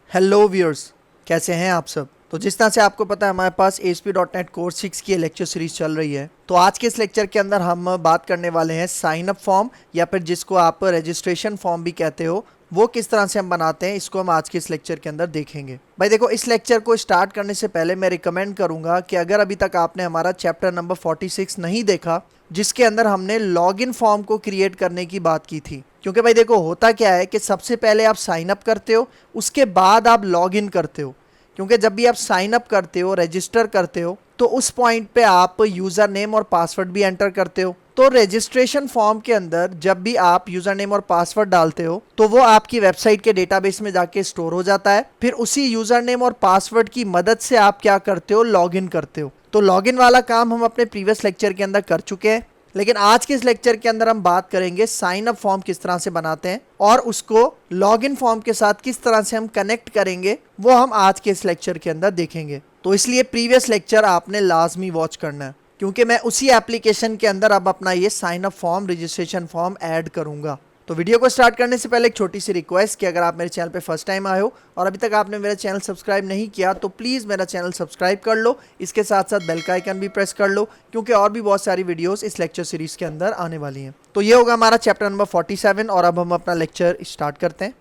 Hello viewers, कैसे हैं आप सब। तो जिस तरह से आपको पता है हमारे पास ASP.NET कोर्स 6 की लेक्चर सीरीज चल रही है। तो आज के इस लेक्चर के अंदर हम बात करने वाले हैं साइन अप फॉर्म या फिर जिसको आप रजिस्ट्रेशन फॉर्म भी कहते हो, वो किस तरह से हम बनाते हैं, इसको हम आज के इस लेक्चर के अंदर देखेंगे। भाई देखो, इस लेक्चर को स्टार्ट करने से पहले मैं रिकमेंड करूंगा कि अगर अभी तक आपने हमारा चैप्टर नंबर 46 नहीं देखा, जिसके अंदर हमने लॉगिन फॉर्म को क्रिएट करने की बात की थी। क्योंकि भाई देखो, होता क्या है कि सबसे पहले आप साइन अप करते हो, उसके बाद आप लॉगिन करते हो। क्योंकि जब भी आप साइन अप करते हो, रजिस्टर करते हो, तो उस पॉइंट पे आप यूज़र नेम और पासवर्ड भी एंटर करते हो। तो रजिस्ट्रेशन फॉर्म के अंदर जब भी आप यूज़र नेम और पासवर्ड डालते हो तो वो आपकी वेबसाइट के डेटाबेस में जाके स्टोर हो जाता है। फिर उसी यूज़र नेम और पासवर्ड की मदद से आप क्या करते हो, लॉगिन करते हो। तो लॉगिन वाला काम हम अपने प्रीवियस लेक्चर के अंदर कर चुके हैं, लेकिन आज के इस लेक्चर के अंदर हम बात करेंगे साइन अप फॉर्म किस तरह से बनाते हैं और उसको लॉगिन फॉर्म के साथ किस तरह से हम कनेक्ट करेंगे, वो हम आज के इस लेक्चर के अंदर देखेंगे। तो इसलिए प्रीवियस लेक्चर आपने लाजमी वॉच करना है, क्योंकि मैं उसी एप्लीकेशन के अंदर अब अपना ये sign up form, registration form add करूंगा। तो वीडियो को स्टार्ट करने से पहले एक छोटी सी रिक्वेस्ट कि अगर आप मेरे चैनल पे फर्स्ट टाइम आए हो और अभी तक आपने मेरा चैनल सब्सक्राइब नहीं किया तो प्लीज़ मेरा चैनल सब्सक्राइब कर लो। इसके साथ साथ बेल का आइकन भी प्रेस कर लो, क्योंकि और भी बहुत सारी वीडियोस इस लेक्चर सीरीज के अंदर आने वाली हैं। तो ये होगा हमारा चैप्टर नंबर 47 और अब हम अपना लेक्चर स्टार्ट करते हैं।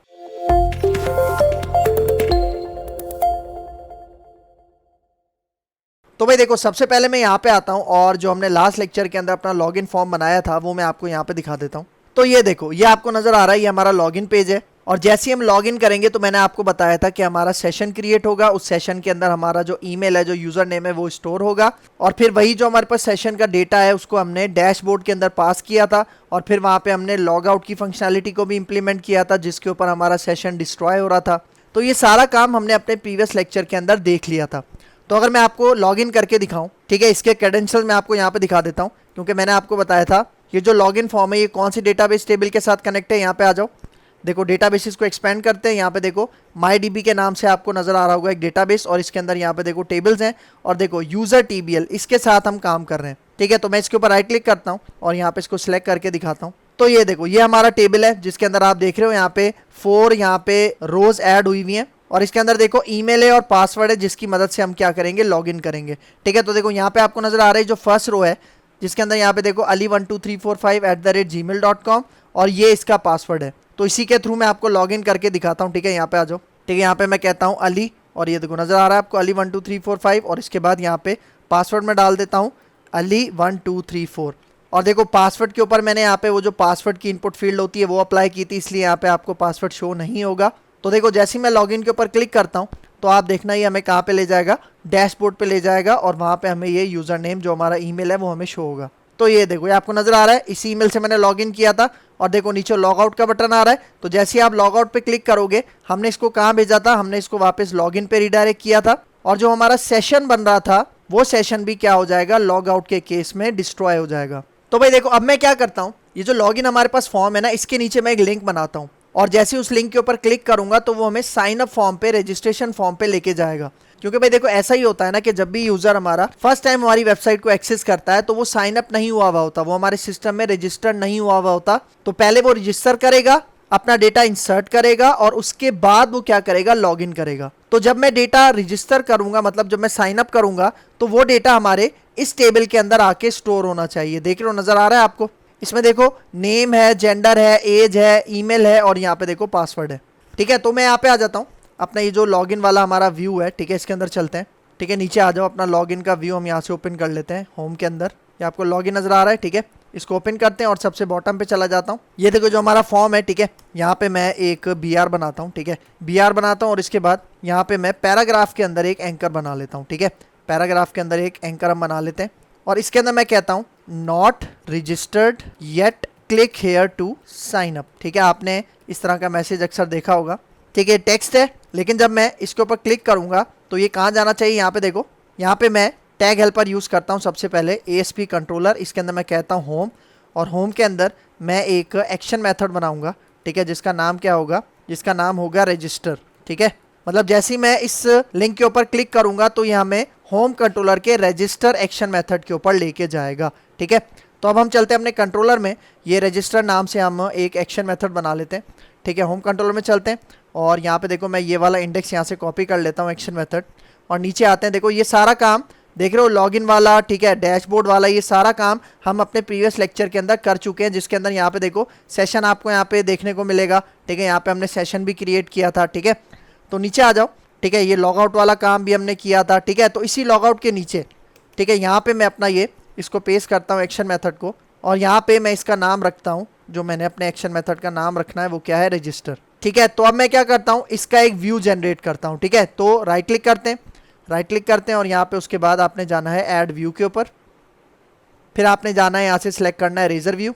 तो भाई देखो, सबसे पहले मैं यहाँ पे आता हूँ और जो हमने लास्ट लेक्चर के अंदर अपना लॉगिन फॉर्म बनाया था वो मैं आपको यहाँ पे दिखा देता हूँ। तो ये देखो, ये आपको नजर आ रहा है, ये हमारा लॉगिन पेज है। और जैसे ही हम लॉगिन करेंगे तो मैंने आपको बताया था कि हमारा सेशन क्रिएट होगा। उस सेशन के अंदर हमारा जो ईमेल है, जो यूजर नेम है, वो स्टोर होगा। और फिर वही जो हमारे पास सेशन का डेटा है उसको हमने डैशबोर्ड के अंदर पास किया था। और फिर वहाँ पे हमने लॉग आउट की फंक्शनैलिटी को भी इंप्लीमेंट किया था, जिसके ऊपर हमारा सेशन डिस्ट्रॉय हो रहा था। तो ये सारा काम हमने अपने प्रीवियस लेक्चर के अंदर देख लिया था। तो अगर मैं आपको लॉगिन करके दिखाऊं, ठीक है, इसके क्रेडेंशियल मैं आपको यहाँ पे दिखा देता हूँ, क्योंकि मैंने आपको बताया था ये जो लॉगिन फॉर्म है ये कौन सी डेटाबेस टेबल के साथ कनेक्ट है। यहाँ पे आ जाओ, देखो डेटाबेसेस को एक्सपेंड करते हैं। यहाँ पे देखो MyDB के नाम से आपको नजर आ रहा होगा एक डेटाबेस, और इसके अंदर यहाँ पे देखो टेबल्स हैं और देखो यूजर TBL, इसके साथ हम काम कर रहे हैं। ठीक है, तो मैं इसके ऊपर राइट क्लिक करता हूँ और यहाँ पे इसको सिलेक्ट करके दिखाता हूँ। तो ये देखो, ये हमारा टेबल है जिसके अंदर आप देख रहे हो यहाँ पे 4 यहाँ पे रोज ऐड हुई हुई हैं। और इसके अंदर देखो ईमेल है और पासवर्ड है, जिसकी मदद से हम क्या करेंगे, लॉगिन करेंगे। ठीक है, तो देखो यहाँ पे आपको नजर आ रहा है जो फर्स्ट रो है, जिसके अंदर यहाँ पे देखो ali12345@gmail.com, और ये इसका पासवर्ड है। तो इसी के थ्रू मैं आपको लॉगिन करके दिखाता हूँ। ठीक है, यहाँ पे आ जाओ। ठीक है, यहाँ पे मैं कहता हूँ अली, और ये देखो नजर आ रहा है आपको ali12345, और इसके बाद यहाँ पे पासवर्ड में डाल देता हूँ ali1234। और देखो पासवर्ड के ऊपर मैंने यहाँ पे वो जो पासवर्ड की इनपुट फील्ड होती है वो अप्लाई की थी, इसलिए यहाँ पे आपको पासवर्ड शो नहीं होगा। तो देखो, जैसे ही मैं लॉगिन के ऊपर क्लिक करता हूँ तो आप देखना ये हमें कहाँ पे ले जाएगा, डैशबोर्ड पे ले जाएगा, और वहाँ पे हमें ये यूज़र नेम जो हमारा ईमेल है वो हमें शो होगा। तो ये देखो, ये आपको नजर आ रहा है, इसी ईमेल से मैंने लॉगिन किया था। और देखो नीचे लॉग आउट का बटन आ रहा है, तो जैसे ही आप लॉग आउट पे क्लिक करोगे, हमने इसको कहाँ भेजा था, हमने इसको वापस लॉगिन पे रिडायरेक्ट किया था। और जो हमारा सेशन बन रहा था वो सेशन भी क्या हो जाएगा, लॉग आउट के केस में डिस्ट्रॉय हो जाएगा। तो भाई देखो, अब मैं क्या करता हूँ, ये जो लॉगिन हमारे पास फॉर्म है ना, इसके नीचे मैं एक लिंक बनाता हूँ, और जैसे उस लिंक के ऊपर क्लिक करूंगा तो वो हमें साइन अप फॉर्म पे, रजिस्ट्रेशन फॉर्म पे लेके जाएगा। क्योंकि भाई देखो, ऐसा ही होता है ना कि जब भी यूजर हमारा फर्स्ट टाइम हमारी वेबसाइट को एक्सेस करता है तो वो साइन अप नहीं हुआ होता, वो हमारे सिस्टम में रजिस्टर नहीं हुआ होता। तो पहले वो रजिस्टर करेगा, अपना डेटा इंसर्ट करेगा, और उसके बाद वो क्या करेगा, लॉगिन करेगा। तो जब मैं डेटा रजिस्टर करूंगा, मतलब जब मैं साइन अप करूंगा, तो वो डेटा हमारे इस टेबल के अंदर आके स्टोर होना चाहिए। देख रहे हो, नजर आ रहा है आपको, इसमें देखो नेम है, जेंडर है, एज है, ईमेल है, और यहाँ पे देखो पासवर्ड है। ठीक है, तो मैं यहाँ पे आ जाता हूँ, अपना ये जो लॉगिन वाला हमारा व्यू है, ठीक है, इसके अंदर चलते हैं। ठीक है, नीचे आ जाओ, अपना लॉगिन का व्यू हम यहाँ से ओपन कर लेते हैं। होम के अंदर ये आपको लॉगिन नजर आ रहा है, ठीक है, इसको ओपन करते हैं और सबसे बॉटम पे चला जाता हूँ। ये देखो जो हमारा फॉर्म है, ठीक है, यहाँ पे मैं एक BR बनाता हूँ। ठीक है, BR बनाता हूँ, और इसके बाद यहाँ पे मैं पैराग्राफ के अंदर एक एंकर बना लेता हूँ। ठीक है, पैराग्राफ के अंदर एक एंकर हम बना लेते हैं, और इसके अंदर मैं कहता हूँ not registered yet, click here to sign up. ठीक है, आपने इस तरह का मैसेज अक्सर देखा होगा। ठीक है, टेक्स्ट है, लेकिन जब मैं इसके ऊपर क्लिक करूंगा तो ये कहाँ जाना चाहिए, यहाँ पे देखो, यहाँ पे मैं टैग हेल्पर यूज़ करता हूँ सबसे पहले, ASP कंट्रोलर। इसके अंदर मैं कहता हूँ होम, और होम के अंदर मैं एक एक्शन मेथड बनाऊंगा। ठीक है, जिसका नाम क्या होगा, जिसका नाम होगा रजिस्टर। ठीक है, मतलब जैसे ही मैं इस लिंक के ऊपर क्लिक करूंगा तो ये हमें होम कंट्रोलर के रजिस्टर एक्शन मेथड के ऊपर लेके जाएगा। ठीक है, तो अब हम चलते हैं अपने कंट्रोलर में, ये रजिस्टर नाम से हम एक एक्शन मेथड बना लेते हैं। ठीक है, होम कंट्रोलर में चलते हैं और यहाँ पे देखो मैं ये वाला इंडेक्स यहाँ से कॉपी कर लेता हूँ, एक्शन मेथड, और नीचे आते हैं। देखो ये सारा काम देख रहे हो, लॉगिन वाला, ठीक है, डैशबोर्ड वाला, ये सारा काम हम अपने प्रीवियस लेक्चर के अंदर कर चुके हैं, जिसके अंदर यहाँ पे देखो सेशन आपको यहाँ पे देखने को मिलेगा। ठीक है, यहाँ पे हमने सेशन भी क्रिएट किया था। ठीक है, तो नीचे आ जाओ। ठीक है, ये लॉगआउट वाला काम भी हमने किया था। ठीक है, तो इसी लॉगआउट के नीचे, ठीक है, यहाँ पे मैं अपना ये इसको पेस्ट करता हूँ एक्शन मेथड को, और यहाँ पे मैं इसका नाम रखता हूँ, जो मैंने अपने एक्शन मेथड का नाम रखना है वो क्या है, रजिस्टर। ठीक है, तो अब मैं क्या करता हूँ, इसका एक व्यू जनरेट करता हूँ। ठीक है, तो राइट क्लिक करते हैं, राइट क्लिक करते हैं और यहाँ पे उसके बाद आपने जाना है ऐड व्यू के ऊपर, फिर आपने जाना है यहाँ से सिलेक्ट करना है रेजर व्यू।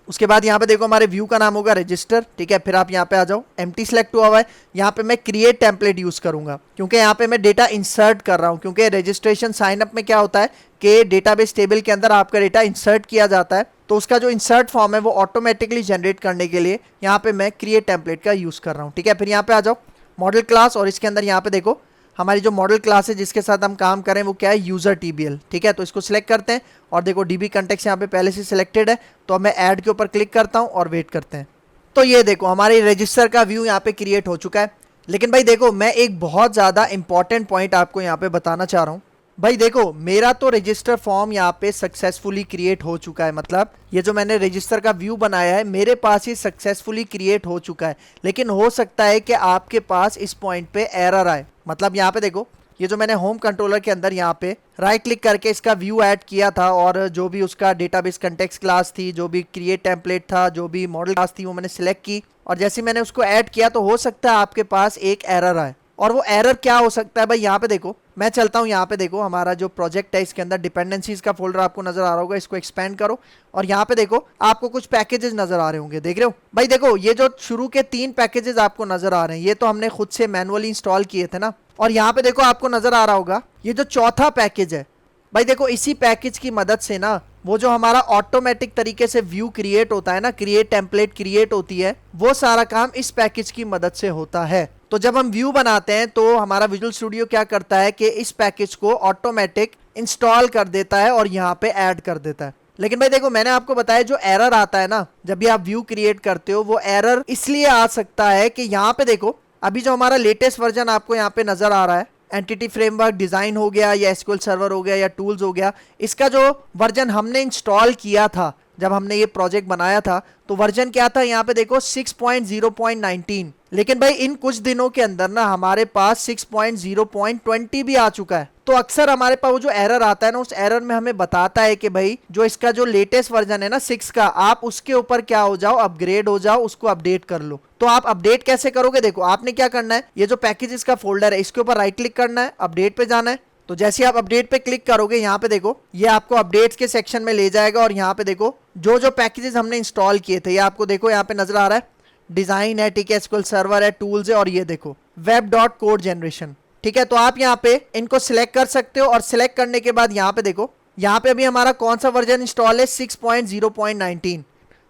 उसके बाद यहाँ पे देखो हमारे व्यू का नाम होगा रजिस्टर। ठीक है, फिर आप यहाँ पे आ जाओ, एम्प्टी सेलेक्ट हुआ है, यहाँ पे मैं क्रिएट टेम्पलेट यूज करूंगा, क्योंकि यहाँ पे मैं डेटा इंसर्ट कर रहा हूँ, क्योंकि रजिस्ट्रेशन साइन अप में क्या होता है कि डेटाबेस टेबल के अंदर आपका डेटा इंसर्ट किया जाता है, तो उसका जो इंसर्ट फॉर्म है वो ऑटोमेटिकली जनरेट करने के लिए यहाँ पे मैं क्रिएट टेम्पलेट का यूज कर रहा हूँ। ठीक है, फिर यहाँ पे आ जाओ मॉडल क्लास, और इसके अंदर यहाँ पे देखो हमारी जो मॉडल क्लास है जिसके साथ हम काम करें वो क्या है, यूजर टीबीएल। ठीक है, तो इसको सिलेक्ट करते हैं और देखो डीबी कंटेक्स्ट यहाँ पे पहले से सिलेक्टेड है, तो अब मैं ऐड के ऊपर क्लिक करता हूँ और वेट करते हैं। तो ये देखो हमारे रजिस्टर का व्यू यहाँ पे क्रिएट हो चुका है। लेकिन भाई देखो मैं एक बहुत ज़्यादा इंपॉर्टेंट पॉइंट आपको यहाँ पे बताना चाह रहा हूँ। भाई देखो मेरा तो रजिस्टर फॉर्म यहाँ पे सक्सेसफुली क्रिएट हो चुका है, मतलब ये जो मैंने रजिस्टर का व्यू बनाया है मेरे पास ही सक्सेसफुली क्रिएट हो चुका है। लेकिन हो सकता है कि आपके पास इस पॉइंट पे एरर आए। मतलब यहाँ पे देखो ये जो मैंने होम कंट्रोलर के अंदर यहाँ पे राइट क्लिक करके इसका व्यू ऐड किया था, और जो भी उसका डेटाबेस कंटेक्स्ट क्लास थी, जो भी क्रिएट टेम्पलेट था, जो भी मॉडल क्लास थी वो मैंने सिलेक्ट की, और जैसे मैंने उसको ऐड किया तो हो सकता है आपके पास एक एरर आए। और वो एरर क्या हो सकता है भाई, यहाँ पे देखो मैं चलता हूँ, यहाँ पे देखो हमारा जो प्रोजेक्ट है इसके अंदर डिपेंडेंसीज का फोल्डर आपको नजर आ रहा होगा, इसको एक्सपेंड करो और यहाँ पे देखो आपको कुछ पैकेजेस नजर आ रहे होंगे, देख रहे हो भाई। देखो ये जो शुरू के 3 पैकेजेस आपको नजर आ रहे हैं ये तो हमने खुद से मैनुअली इंस्टॉल किए थे ना, और यहाँ पे देखो आपको नजर आ रहा होगा ये जो चौथा पैकेज है भाई, देखो इसी पैकेज की मदद से ना वो जो हमारा ऑटोमेटिक तरीके से व्यू क्रिएट होता है ना, क्रिएट टेम्पलेट क्रिएट होती है, वो सारा काम इस पैकेज की मदद से होता है। तो जब हम व्यू बनाते हैं तो हमारा विजुअल स्टूडियो क्या करता है कि इस पैकेज को ऑटोमेटिक इंस्टॉल कर देता है और यहाँ पे ऐड कर देता है। लेकिन भाई देखो मैंने आपको बताया जो एरर आता है ना जब भी आप व्यू क्रिएट करते हो, वो एरर इसलिए आ सकता है कि यहाँ पे देखो अभी जो हमारा लेटेस्ट वर्जन आपको यहाँ पे नजर आ रहा है, एंटिटी फ्रेमवर्क डिजाइन हो गया या एसक्यूएल सर्वर हो गया या टूल्स हो गया, इसका जो वर्जन हमने इंस्टॉल किया था जब हमने ये प्रोजेक्ट बनाया था तो वर्जन क्या था, यहाँ पे देखो 6.0.19। लेकिन भाई इन कुछ दिनों के अंदर ना हमारे पास 6.0.20 भी आ चुका है। तो अक्सर हमारे पास वो जो एरर आता है ना, उस एरर में हमें बताता है कि भाई जो इसका जो लेटेस्ट वर्जन है ना 6 का, आप उसके ऊपर क्या हो जाओ, अपग्रेड हो जाओ, उसको अपडेट कर लो। तो आप अपडेट कैसे करोगे, देखो आपने क्या करना है, ये जो पैकेजेस का फोल्डर है इसके ऊपर राइट क्लिक करना है, अपडेट पे जाना है। तो जैसे आप अपडेट पे क्लिक करोगे यहाँ पे देखो ये आपको अपडेट्स के सेक्शन में ले जाएगा, और यहाँ पे देखो जो जो पैकेजेस हमने इंस्टॉल किए थे ये आपको देखो यहाँ पे नजर आ रहा है, डिजाइन है, ठीक है, एसक्यूएल सर्वर है, टूल्स है, और ये देखो वेब डॉट कोड जनरेशन। ठीक है, तो आप यहाँ पे इनको सिलेक्ट कर सकते हो, और सिलेक्ट करने के बाद यहाँ पे देखो यहाँ पे अभी हमारा कौन सा वर्जन इंस्टॉल है, 6.0.19,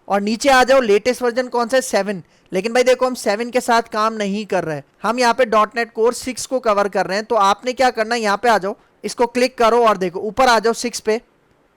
और नीचे आ जाओ लेटेस्ट वर्जन कौन सा है, 7। लेकिन भाई देखो हम 7 के साथ काम नहीं कर रहे हैं, हम यहाँ पे .NET कोर 6 को कवर कर रहे हैं। तो आपने क्या करना है, यहाँ पे आ जाओ, इसको क्लिक करो और देखो ऊपर आ जाओ 6 पे।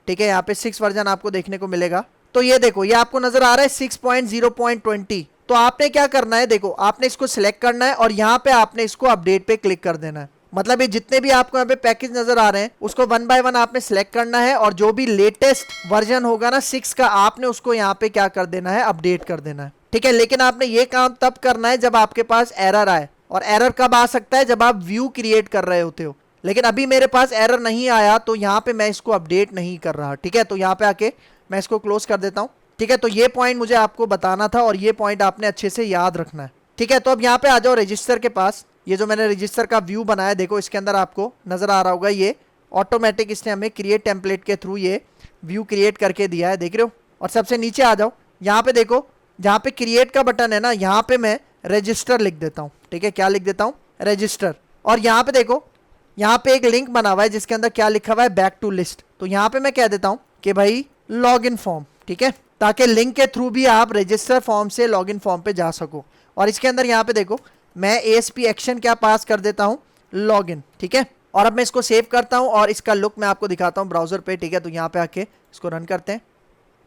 ठीक है, यहाँ पे 6 वर्जन आपको देखने को मिलेगा। तो ये देखो ये आपको नजर आ रहा है 6.0.20। तो आपने क्या करना है, देखो आपने इसको सिलेक्ट करना है और यहाँ पे आपने इसको अपडेट पे क्लिक कर देना है। मतलब ये जितने भी आपको यहाँ पे पैकेज नजर आ रहे हैं उसको 1 बाय 1 आपने सिलेक्ट करना है, और जो भी लेटेस्ट वर्जन होगा ना 6 का, आपने उसको यहाँ पे क्या कर देना है, अपडेट कर देना है। ठीक है, लेकिन आपने ये काम तब करना है जब आपके पास एरर आए, और एरर कब आ सकता है, जब आप व्यू क्रिएट कर रहे होते हो। लेकिन अभी मेरे पास एरर नहीं आया तो यहाँ पे मैं इसको अपडेट नहीं कर रहा। ठीक है, तो यहाँ पे आके मैं इसको क्लोज कर देता हूँ। ठीक है, तो ये पॉइंट मुझे आपको बताना था और ये पॉइंट आपने अच्छे से याद रखना है। ठीक है, तो अब यहाँ पे आ जाओ रजिस्टर के पास। ये जो मैंने रजिस्टर का व्यू बनाया देखो इसके अंदर आपको नजर आ रहा होगा, ये ऑटोमेटिक इसने हमें क्रिएट टेम्पलेट के थ्रू ये व्यू क्रिएट करके दिया है, देख रहे हो। और सबसे नीचे आ जाओ, यहाँ पे देखो जहाँ पे क्रिएट का बटन है ना, यहाँ पे मैं रजिस्टर लिख देता हूँ। ठीक है, क्या लिख देता हूँ, रजिस्टर। और यहाँ पे देखो यहाँ पे एक लिंक बना हुआ है जिसके अंदर क्या लिखा हुआ है, बैक टू लिस्ट। तो यहाँ पे मैं कह देता हूँ कि भाई लॉग इन फॉर्म, ठीक है, ताकि लिंक के थ्रू भी आप रजिस्टर फॉर्म से लॉग इन फॉर्म पे जा सको। और इसके अंदर यहाँ पे देखो मैं ASP एक्शन क्या पास कर देता हूँ, लॉग इन। ठीक है, और अब मैं इसको सेव करता हूँ और इसका लुक मैं आपको दिखाता हूँ ब्राउजर पे। ठीक है, तो यहाँ पे आके इसको रन करते हैं।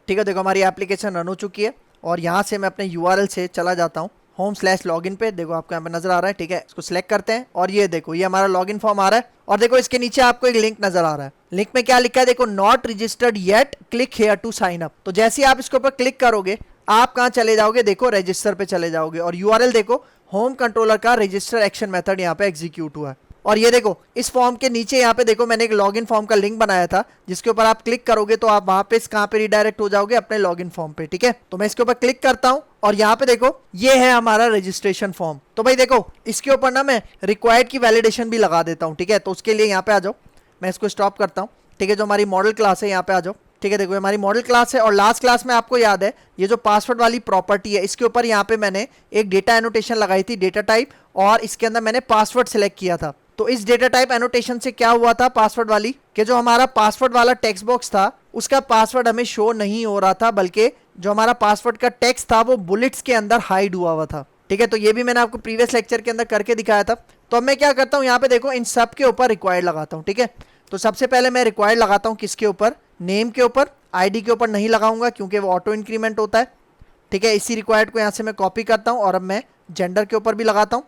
ठीक है, देखो हमारी एप्लीकेशन रन हो चुकी है, और यहाँ से मैं अपने URL से चला जाता हूँ होम स्लैश लॉगिन पे, देखो आपको यहाँ पे नजर आ रहा है, ठीक है। इसको सिलेक्ट करते हैं और ये देखो ये हमारा लॉगिन फॉर्म आ रहा है और देखो इसके नीचे आपको एक लिंक नजर आ रहा है। लिंक में क्या लिखा है देखो, not registered yet, click here to sign up. तो जैसे ही आप इसके ऊपर क्लिक करोगे आप कहाँ चले जाओगे, देखो रजिस्टर पे चले जाओगे और यूआरएल देखो होम कंट्रोलर का रजिस्टर एक्शन मेथड यहाँ पे एग्जीक्यूट हुआ है। और ये देखो इस फॉर्म के नीचे यहाँ पे देखो मैंने एक लॉगिन फॉर्म का लिंक बनाया था जिसके ऊपर आप क्लिक करोगे तो आप वहां पे कहाँ पे रिडायरेक्ट हो जाओगे, अपने लॉगिन फॉर्म पे, ठीक है। तो मैं इसके ऊपर क्लिक करता हूँ और यहाँ पे देखो ये है हमारा रजिस्ट्रेशन फॉर्म। तो भाई देखो इसके ऊपर ना मैं रिक्वायर्ड की वैलिडेशन भी लगा देता हूँ, ठीक है। तो उसके लिए यहाँ पे आ जाओ, मैं इसको स्टॉप करता हूँ, ठीक है। जो हमारी मॉडल क्लास है यहाँ पे आ जाओ, ठीक है। देखो हमारी मॉडल क्लास है और लास्ट क्लास में आपको याद है ये जो पासवर्ड वाली प्रॉपर्टी है इसके ऊपर यहाँ पे मैंने एक डेटा एनोटेशन लगाई थी, डेटा टाइप, और इसके अंदर मैंने पासवर्ड सिलेक्ट किया था। तो इस डेटा टाइप एनोटेशन से क्या हुआ था पासवर्ड वाली, कि जो हमारा पासवर्ड वाला टेक्स्ट बॉक्स था उसका पासवर्ड हमें शो नहीं हो रहा था, बल्कि जो हमारा पासवर्ड का टेक्स्ट था वो बुलेट्स के अंदर हाइड हुआ था, ठीक है। तो ये भी मैंने आपको प्रीवियस लेक्चर के अंदर करके दिखाया था। तो अब मैं क्या करता हूँ यहाँ पे देखो इन सब के ऊपर रिक्वायर्ड लगाता हूँ, ठीक है। तो सबसे पहले मैं रिक्वायर्ड लगाता हूँ किसके ऊपर, नेम के ऊपर, आईडी के ऊपर नहीं लगाऊंगा क्योंकि वो ऑटो इंक्रीमेंट होता है, ठीक है। इसी रिक्वायर्ड को यहाँ से मैं कॉपी करता हूँ और अब मैं जेंडर के ऊपर भी लगाता हूँ।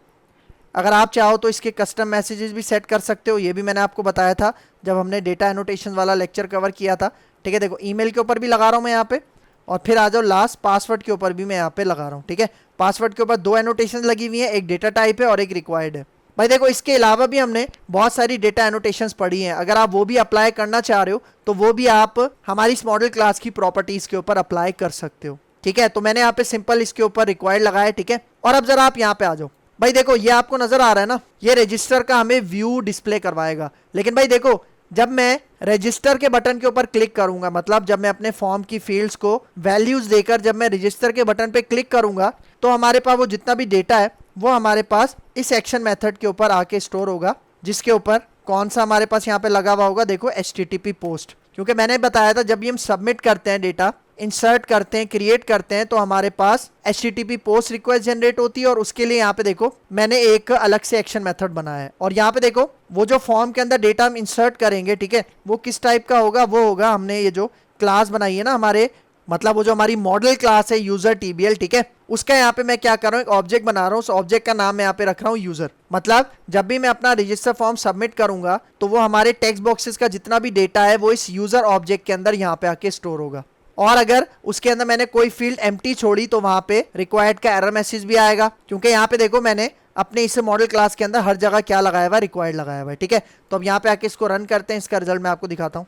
अगर आप चाहो तो इसके कस्टम मैसेजेस भी सेट कर सकते हो, ये भी मैंने आपको बताया था जब हमने डेटा एनोटेशन वाला लेक्चर कवर किया था, ठीक है। देखो ईमेल के ऊपर भी लगा रहा हूँ मैं यहाँ पे, और फिर आ जाओ लास्ट पासवर्ड के ऊपर भी मैं यहाँ पे लगा रहा हूँ, ठीक है। पासवर्ड के ऊपर दो एनोटेशन लगी हुई है, एक डेटा टाइप है और एक रिक्वायर्ड है। भाई देखो इसके अलावा भी हमने बहुत सारी डेटा एनोटेशंस पढ़ी हैं, अगर आप वो भी अप्लाई करना चाह रहे हो तो वो भी आप हमारी इस मॉडल क्लास की प्रॉपर्टीज के ऊपर अप्लाई कर सकते हो, ठीक है। तो मैंने यहाँ पे सिंपल इसके ऊपर रिक्वायर्ड लगाया, ठीक है। और अब जरा आप यहाँ पे आ जाओ, भाई देखो ये आपको नजर आ रहा है ना, ये रजिस्टर का हमें व्यू डिस्प्ले करवाएगा। लेकिन भाई देखो जब मैं रजिस्टर के बटन के ऊपर क्लिक करूंगा, मतलब जब मैं अपने फॉर्म की फील्ड्स को वैल्यूज देकर जब मैं रजिस्टर के बटन पे क्लिक करूंगा तो हमारे पास वो जितना भी डेटा है वो हमारे पास इस एक्शन मेथड के ऊपर आके स्टोर होगा, जिसके ऊपर कौन सा हमारे पास यहाँ पे लगा हुआ होगा, देखो HTTP पोस्ट। क्योंकि मैंने बताया था जब भी हम सबमिट करते हैं, डेटा इंसर्ट करते हैं, क्रिएट करते हैं, तो हमारे पास HTTP पोस्ट रिक्वेस्ट जनरेट होती है और उसके लिए यहाँ पे देखो मैंने एक अलग से एक्शन मेथड बनाया है। और यहाँ पे देखो वो जो फॉर्म के अंदर डेटा हम इंसर्ट करेंगे, ठीक है, वो किस टाइप का होगा, वो होगा हमने ये जो क्लास बनाई है ना हमारे, मतलब वो जो हमारी मॉडल क्लास है यूजर TBL, ठीक है, उसका यहाँ पे मैं क्या कर रहा हूँ, एक ऑब्जेक्ट बना रहा हूँ। उस ऑब्जेक्ट का नाम मैं यहाँ पे रख रहा हूँ यूजर। मतलब जब भी मैं अपना रजिस्टर फॉर्म सबमिट करूंगा तो वो हमारे टेक्स्ट बॉक्सेस का जितना भी डेटा है वो इस यूजर ऑब्जेक्ट के अंदर यहाँ पे आके स्टोर होगा। और अगर उसके अंदर मैंने कोई फील्ड एम्प्टी छोड़ी तो वहां पे रिक्वायर्ड का एरर मैसेज भी आएगा, क्योंकि यहाँ पे देखो मैंने अपने इस मॉडल क्लास के अंदर हर जगह क्या लगाया हुआ है, रिक्वायर्ड लगाया हुआ है, ठीक है। तो अब यहाँ पे आके इसको रन करते हैं, इसका रिजल्ट मैं आपको दिखाता हूँ,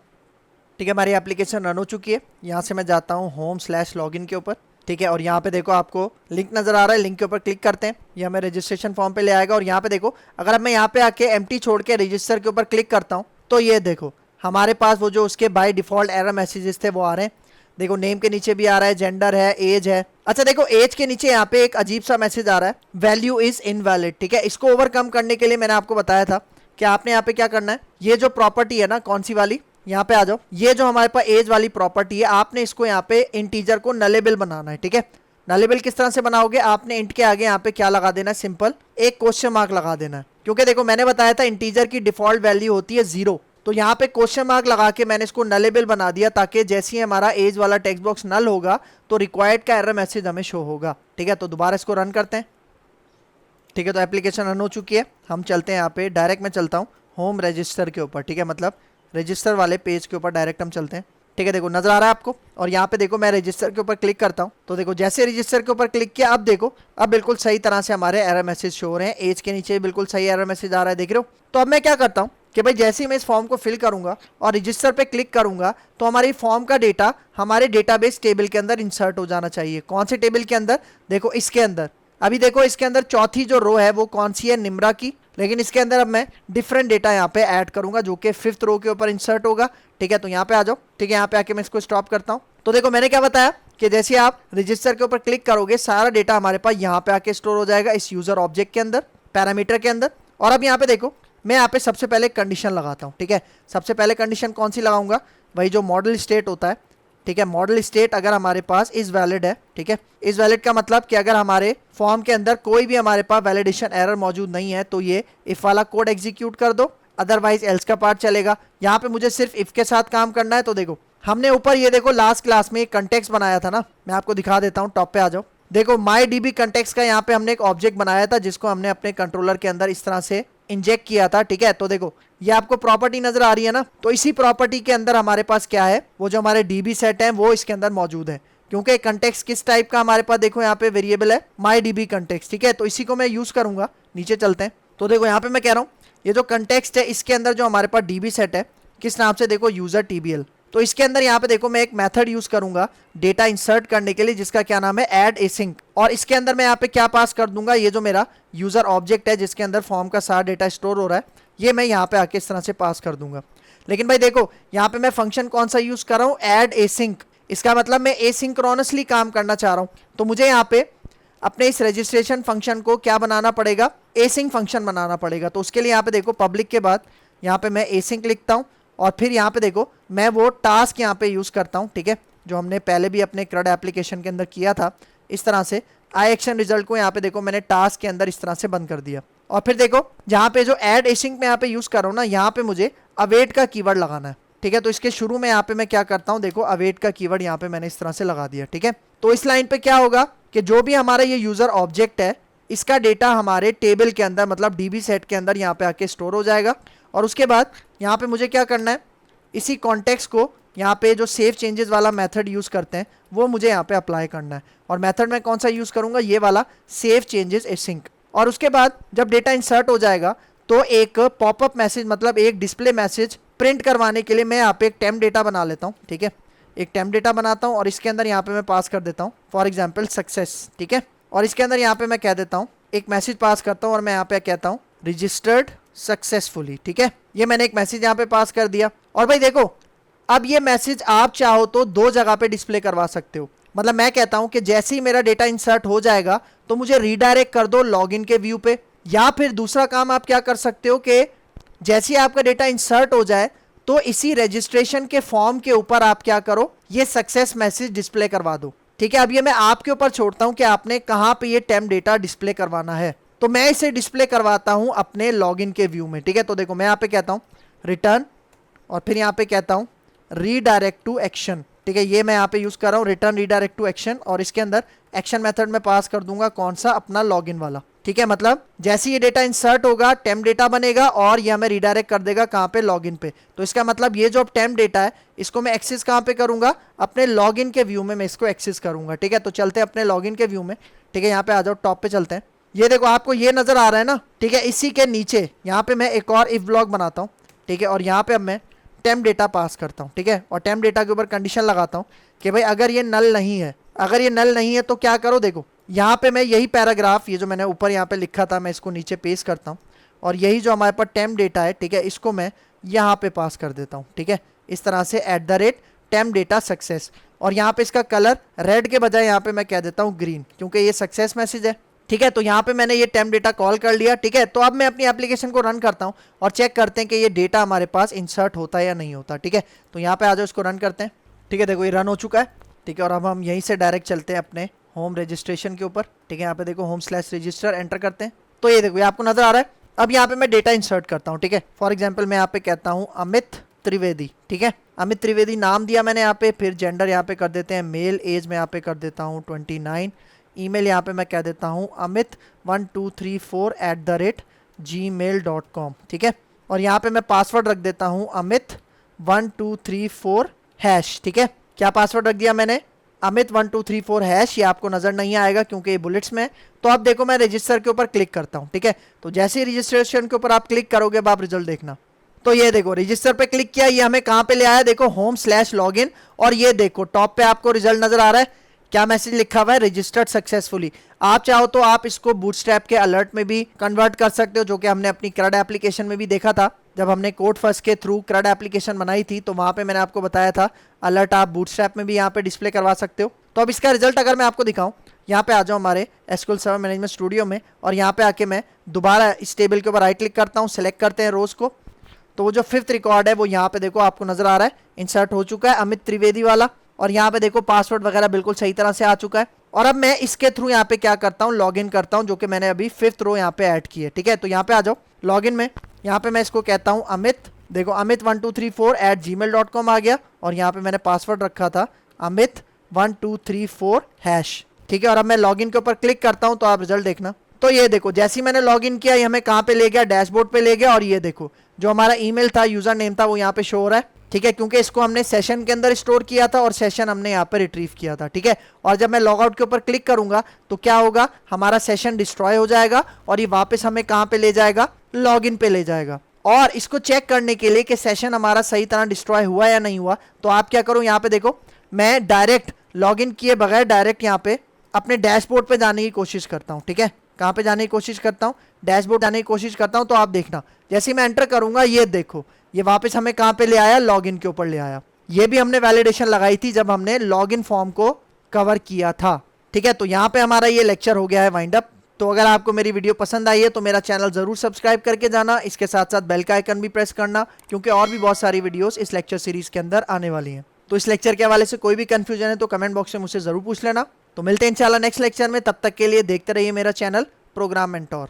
ठीक है। हमारी एप्लीकेशन रन हो चुकी है। यहाँ से मैं जाता हूँ home/login के ऊपर, ठीक है। और यहाँ पे देखो आपको लिंक नजर आ रहा है, लिंक के ऊपर क्लिक करते हैं, ये हमें रजिस्ट्रेशन फॉर्म पे ले आएगा। और यहाँ पे देखो अगर अब मैं यहाँ पे आके एम्प्टी छोड़ के रजिस्टर के ऊपर क्लिक करता हूँ तो ये देखो हमारे पास वो जो उसके बाय डिफॉल्ट एरर मैसेजेस थे वो आ रहे हैं। देखो नेम के नीचे भी आ रहा है, जेंडर है, एज है। अच्छा देखो एज के नीचे यहाँ पे एक अजीब सा मैसेज आ रहा है, वैल्यू इज इनवैलिड, ठीक है। इसको ओवरकम करने के लिए मैंने आपको बताया था कि आपने यहाँ पे क्या करना है, ये जो प्रॉपर्टी है ना, कौन सी वाली, यहाँ पे आ जाओ, ये जो हमारे पास एज वाली प्रॉपर्टी है, आपने इसको यहाँ पे इंटीजर को नलेबल बनाना है, ठीक है। नलेबल किस तरह से बनाओगे, आपने इंट के आगे यहाँ पे क्या लगा देना है, सिंपल एक क्वेश्चन मार्क लगा देना है। क्योंकि देखो मैंने बताया था इंटीजर की डिफॉल्ट वैल्यू होती है 0, तो यहाँ पे क्वेश्चन मार्क लगा के मैंने इसको नलेबल बना दिया, ताकि जैसे ही हमारा एज वाला टेक्स्ट बॉक्स नल होगा तो रिक्वायर्ड का एरर मैसेज हमें शो होगा, ठीक है। तो दोबारा इसको रन करते हैं, ठीक है। तो एप्लीकेशन रन हो चुकी है। हम चलते हैं यहाँ पे, डायरेक्ट मैं चलता हूँ होम रजिस्टर के ऊपर, ठीक है, मतलब रजिस्टर वाले पेज के ऊपर डायरेक्ट हम चलते हैं, ठीक है। देखो नजर आ रहा है आपको, और यहाँ पे देखो मैं रजिस्टर के ऊपर क्लिक करता हूँ, तो देखो जैसे रजिस्टर के ऊपर क्लिक किया, अब देखो अब बिल्कुल सही तरह से हमारे एरर मैसेज शो हो रहे हैं, एज के नीचे बिल्कुल सही एरर मैसेज आ रहा है, देख रहे हो। तो अब मैं क्या करता हूँ कि भाई जैसे ही मैं इस फॉर्म को फिल करूंगा और रजिस्टर पे क्लिक करूंगा तो हमारी फॉर्म का डेटा हमारे डेटाबेस टेबल के अंदर इंसर्ट हो जाना चाहिए। कौन से टेबल के अंदर, देखो इसके अंदर। अभी देखो इसके अंदर चौथी जो रो है वो कौन सी है, निम्रा की, लेकिन इसके अंदर अब मैं डिफरेंट डेटा यहाँ पे ऐड करूंगा जो कि 5th रो के ऊपर इंसर्ट होगा, ठीक है। तो यहाँ पे आ जाओ, ठीक है। यहाँ पे आके मैं इसको स्टॉप करता हूँ। तो देखो मैंने क्या बताया कि जैसे आप रजिस्टर के ऊपर क्लिक करोगे सारा डेटा हमारे पास यहाँ पे आके स्टोर हो जाएगा इस यूजर ऑब्जेक्ट के अंदर, पैरामीटर के अंदर। और अब यहाँ पे देखो मैं यहाँ पे सबसे पहले कंडीशन लगाता हूँ, ठीक है। सबसे पहले कंडीशन कौन सी लगाऊंगा, वही जो मॉडल स्टेट होता है, ठीक है। मॉडल स्टेट अगर हमारे पास इज वैलिड है, ठीक है, इज वैलिड का मतलब कि अगर हमारे फॉर्म के अंदर कोई भी हमारे पास वैलिडेशन एरर मौजूद नहीं है तो ये इफ वाला कोड एग्जीक्यूट कर दो, अदरवाइज एल्स का पार्ट चलेगा। यहाँ पे मुझे सिर्फ इफ के साथ काम करना है। तो देखो हमने ऊपर ये देखो लास्ट क्लास में एक कंटेक्स्ट बनाया था ना, मैं आपको दिखा देता हूँ, टॉप पे आ जाओ, देखो माई डीबी कंटेक्स्ट का यहाँ पे हमने एक ऑब्जेक्ट बनाया था जिसको हमने अपने कंट्रोलर के अंदर इस तरह से इंजेक्ट किया था, ठीक है। तो देखो ये आपको प्रॉपर्टी नजर आ रही है ना, तो इसी प्रॉपर्टी के अंदर हमारे पास क्या है, वो जो हमारे डीबी सेट है वो इसके अंदर मौजूद है। क्योंकि कंटेक्स्ट किस टाइप का हमारे पास, देखो यहाँ पे वेरिएबल है माई डीबी कंटेक्स्ट, ठीक है। तो इसी को मैं यूज करूंगा। नीचे चलते हैं। तो देखो यहाँ पे मैं कह रहा हूँ ये जो कंटेक्स्ट है इसके अंदर जो हमारे पास डीबी सेट है किस नाम से, देखो यूजर टीबीएल। तो इसके अंदर यहाँ पे देखो मैं एक मेथड यूज करूंगा डेटा इंसर्ट करने के लिए जिसका क्या नाम है ऐड एसिंक। और इसके अंदर मैं यहाँ पे क्या पास कर दूंगा, ये जो मेरा यूजर ऑब्जेक्ट है जिसके अंदर फॉर्म का सारा डेटा स्टोर हो रहा है, ये मैं यहाँ पे आके इस तरह से पास कर दूंगा। लेकिन भाई देखो यहाँ पे मैं फंक्शन कौन सा यूज कर रहा हूँ, ऐड एसिंक। इसका मतलब मैं एसिंक्रोनसली काम करना चाह रहा हूँ। तो मुझे यहाँ पे अपने इस रजिस्ट्रेशन फंक्शन को क्या बनाना पड़ेगा, एसिंक फंक्शन बनाना पड़ेगा। तो उसके लिए यहाँ पे देखो पब्लिक के बाद यहाँ पे मैं एसिंक लिखता हूँ और फिर यहाँ पे देखो मैं वो टास्क यहाँ पे यूज करता हूँ, ठीक है, जो हमने पहले भी अपने CRUD एप्लीकेशन के अंदर किया था। इस तरह से आई एक्शन रिजल्ट को यहाँ पे देखो मैंने टास्क के अंदर इस तरह से बंद कर दिया। और फिर देखो जहाँ पे जो ऐड एसिंक में यहाँ पे यूज कर रहा हूँ ना, यहाँ पे मुझे अवेट का कीवर्ड लगाना है, ठीक है। तो इसके शुरू में यहाँ पे मैं क्या करता हूँ, देखो अवेट का कीवर्ड यहाँ पे मैंने इस तरह से लगा दिया, ठीक है। तो इस लाइन पे क्या होगा कि जो भी हमारा ये यूजर ऑब्जेक्ट है इसका डेटा हमारे टेबल के अंदर मतलब डीबी सेट के अंदर यहाँ पे आके स्टोर हो जाएगा। और उसके बाद यहाँ पे मुझे क्या करना है, इसी कॉन्टेक्स्ट को यहाँ पे जो सेव चेंजेस वाला मेथड यूज करते हैं वो मुझे यहाँ पे अप्लाई करना है। और मेथड में कौन सा यूज करूंगा, ये वाला सेव चेंजेस एसिंक। और उसके बाद जब डेटा इंसर्ट हो जाएगा तो एक पॉपअप मैसेज मतलब एक डिस्प्ले मैसेज प्रिंट करवाने के लिए मैं यहाँ पे एक टेम्प डेटा बना लेता हूँ, ठीक है। एक टेम्प डेटा बनाता हूँ और इसके अंदर यहाँ पे मैं पास कर देता हूँ फॉर एग्जाम्पल सक्सेस, ठीक है। और इसके अंदर यहाँ पे मैं कह देता हूँ एक मैसेज पास करता हूँ और मैं यहाँ पे कहता हूँ रजिस्टर्ड सक्सेसफुली, ठीक है। ये मैंने एक मैसेज यहाँ पे पास कर दिया। और भाई देखो अब ये मैसेज आप चाहो तो दो जगह पे डिस्प्ले करवा सकते हो। मतलब मैं कहता हूं कि जैसे ही मेरा डेटा इंसर्ट हो जाएगा तो मुझे रीडायरेक्ट कर दो लॉगिन के व्यू पे, या फिर दूसरा काम आप क्या कर सकते हो कि जैसे ही आपका डेटा इंसर्ट हो जाए तो इसी रजिस्ट्रेशन के फॉर्म के ऊपर आप क्या करो, ये सक्सेस मैसेज डिस्प्ले करवा दो, ठीक है। अब ये मैं आपके ऊपर छोड़ता हूं कि आपने कहां पे ये टेम्प डेटा डिस्प्ले करवाना है। तो मैं इसे डिस्प्ले करवाता हूं अपने लॉगिन के व्यू में, ठीक है। तो देखो मैं यहाँ पे कहता हूं रिटर्न और फिर यहाँ पे कहता हूं रीडायरेक्ट टू एक्शन, ठीक है। ये मैं यहाँ पे यूज कर रहा हूँ रिटर्न रीडायरेक्ट टू एक्शन। और इसके अंदर एक्शन मेथड में पास कर दूंगा कौन सा, अपना लॉगिन वाला, ठीक है। मतलब जैसे ये डेटा इंसर्ट होगा टेम्प डेटा बनेगा और ये हमें रीडायरेक्ट कर देगा कहाँ पे, लॉगिन पे। तो इसका मतलब ये जो टेम्प डेटा है इसको मैं एक्सेस कहाँ पे करूंगा, अपने लॉगिन के व्यू में मैं इसको एक्सेस करूंगा, ठीक है। तो चलते हैं अपने लॉगिन के व्यू में, ठीक है। यहाँ पे आ जाओ, टॉप पे चलते हैं। ये देखो आपको ये नजर आ रहा है ना, ठीक है। इसी के नीचे यहाँ पे मैं एक और इफ ब्लॉक बनाता हूँ, ठीक है। और यहाँ पे अब मैं टेम्प डेटा पास करता हूँ, ठीक है। और टेम्प डेटा के ऊपर कंडीशन लगाता हूँ कि भाई अगर ये नल नहीं है, अगर ये नल नहीं है तो क्या करो, देखो यहाँ पे मैं यही पैराग्राफ, ये जो मैंने ऊपर यहाँ पे लिखा था मैं इसको नीचे पेस्ट करता हूँ और यही जो हमारे पास टेम्प डेटा है, ठीक है, इसको मैं यहाँ पे पास कर देता हूँ, ठीक है। इस तरह से @टेम्प डेटा सक्सेस। और यहाँ पे इसका कलर रेड के बजाय यहाँ पे मैं कह देता हूँ ग्रीन, क्योंकि ये सक्सेस मैसेज है, ठीक है। तो यहाँ पे मैंने ये टेम्प डेटा कॉल कर लिया, ठीक है। तो अब मैं अपनी एप्लीकेशन को रन करता हूँ और चेक करते हैं कि ये डेटा हमारे पास इंसर्ट होता है या नहीं होता, ठीक है। तो यहाँ पे आ जाओ, इसको रन करते हैं, ठीक है। देखो ये रन हो चुका है, ठीक है। और अब हम यहीं से डायरेक्ट चलते हैं अपने होम रजिस्ट्रेशन के ऊपर, ठीक है। यहाँ पे देखो home/register एंटर करते हैं तो ये देखो ये आपको नजर आ रहा है। अब यहाँ पे मैं डेटा इंसर्ट करता हूँ, ठीक है। फॉर एग्जाम्पल मैं यहाँ पे कहता हूँ अमित त्रिवेदी, ठीक है। अमित त्रिवेदी नाम दिया मैंने यहाँ पे, फिर जेंडर यहाँ पे कर देते हैं मेल, एज में यहाँ पे कर देता हूँ 29, ईमेल यहाँ पे मैं कह देता हूँ amit1234@gmail.com, ठीक है। और यहाँ पे मैं पासवर्ड रख देता हूँ amit1234#, ठीक है। क्या पासवर्ड रख दिया मैंने, amit1234#। ये आपको नजर नहीं आएगा क्योंकि ये बुलेट्स में है। तो अब देखो मैं रजिस्टर के ऊपर क्लिक करता हूँ, ठीक है। तो जैसे ही रजिस्ट्रेशन के ऊपर आप क्लिक करोगे अब आप रिजल्ट देखना। तो ये देखो रजिस्टर पे क्लिक किया, ये हमें कहाँ पे ले आया, देखो home/login। और ये देखो टॉप पे आपको रिजल्ट नजर आ रहा है, क्या मैसेज लिखा हुआ है, रजिस्टर्ड सक्सेसफुली। आप चाहो तो आप इसको बूटस्ट्रैप के अलर्ट में भी कन्वर्ट कर सकते हो, जो कि हमने अपनी CRUD एप्लीकेशन में भी देखा था। जब हमने कोड फर्स्ट के थ्रू CRUD एप्लीकेशन बनाई थी तो वहां पे मैंने आपको बताया था अलर्ट आप बूटस्ट्रैप में भी यहाँ पे डिस्प्ले करवा सकते हो। तो अब इसका रिजल्ट अगर मैं आपको दिखाऊं, यहाँ पे आ जाओ हमारे SQL सर्वर मैनेजमेंट स्टूडियो में और यहाँ पे आके मैं दोबारा इस टेबल के ऊपर राइट क्लिक करता हूँ, सेलेक्ट करते हैं रोज को। तो वो जो 5th रिकॉर्ड है वो यहाँ पे देखो आपको नजर आ रहा है, इंसर्ट हो चुका है अमित त्रिवेदी वाला। और यहाँ पे देखो पासवर्ड वगैरह बिल्कुल सही तरह से आ चुका है। और अब मैं इसके थ्रू यहाँ पे क्या करता हूँ, लॉगिन करता हूँ, जो कि मैंने अभी 5th रो यहाँ पे ऐड की है, ठीक है। तो यहाँ पे आ जाओ लॉगिन में, यहाँ पे मैं इसको कहता हूँ अमित, देखो amit1234@gmail.com आ गया। और यहाँ पे मैंने पासवर्ड रखा था amit1234#, ठीक है। और अब मैं लॉगिन के ऊपर क्लिक करता हूं तो आप रिजल्ट देखना। तो ये देखो जैसे ही मैंने लॉगिन किया ये हमें कहां पे ले गया, डैशबोर्ड पे ले गया। और ये देखो जो हमारा ईमेल था, यूजर नेम था, वो यहाँ पे शो हो रहा है। ठीक है, क्योंकि इसको हमने सेशन के अंदर स्टोर किया था और सेशन हमने यहाँ पे रिट्रीव किया था। ठीक है, और जब मैं लॉग आउट के ऊपर क्लिक करूंगा तो क्या होगा, हमारा सेशन डिस्ट्रॉय हो जाएगा और ये वापस हमें कहां पे ले जाएगा, लॉगिन पे ले जाएगा। और इसको चेक करने के लिए कि सेशन हमारा सही तरह डिस्ट्रॉय हुआ या नहीं हुआ, तो आप क्या करो, यहाँ पे देखो मैं डायरेक्ट लॉगिन किए बगैर डायरेक्ट यहाँ पे अपने डैशबोर्ड पे जाने की कोशिश करता हूँ। ठीक है, कहाँ पे जाने की कोशिश करता हूँ, डैशबोर्ड जाने की कोशिश करता हूँ। तो आप देखना जैसे ही मैं एंटर करूंगा ये देखो ये वापस हमें कहाँ पे ले आया, लॉगिन के ऊपर ले आया। ये भी हमने वैलिडेशन लगाई थी जब हमने लॉगिन फॉर्म को कवर किया था। ठीक है, तो यहाँ पे हमारा ये लेक्चर हो गया है वाइंड अप। तो अगर आपको मेरी वीडियो पसंद आई है तो मेरा चैनल जरूर सब्सक्राइब करके जाना, इसके साथ साथ बेल का आइकन भी प्रेस करना, क्योंकि और भी बहुत सारी वीडियोस इस लेक्चर सीरीज के अंदर आने वाली हैं। तो इस लेक्चर के हवाले से कोई भी कंफ्यूजन है तो कमेंट बॉक्स में मुझसे जरूर पूछ लेना। तो मिलते हैं इंशाल्लाह नेक्स्ट लेक्चर में, तब तक के लिए देखते रहिए मेरा चैनल प्रोग्राम मेंटोर।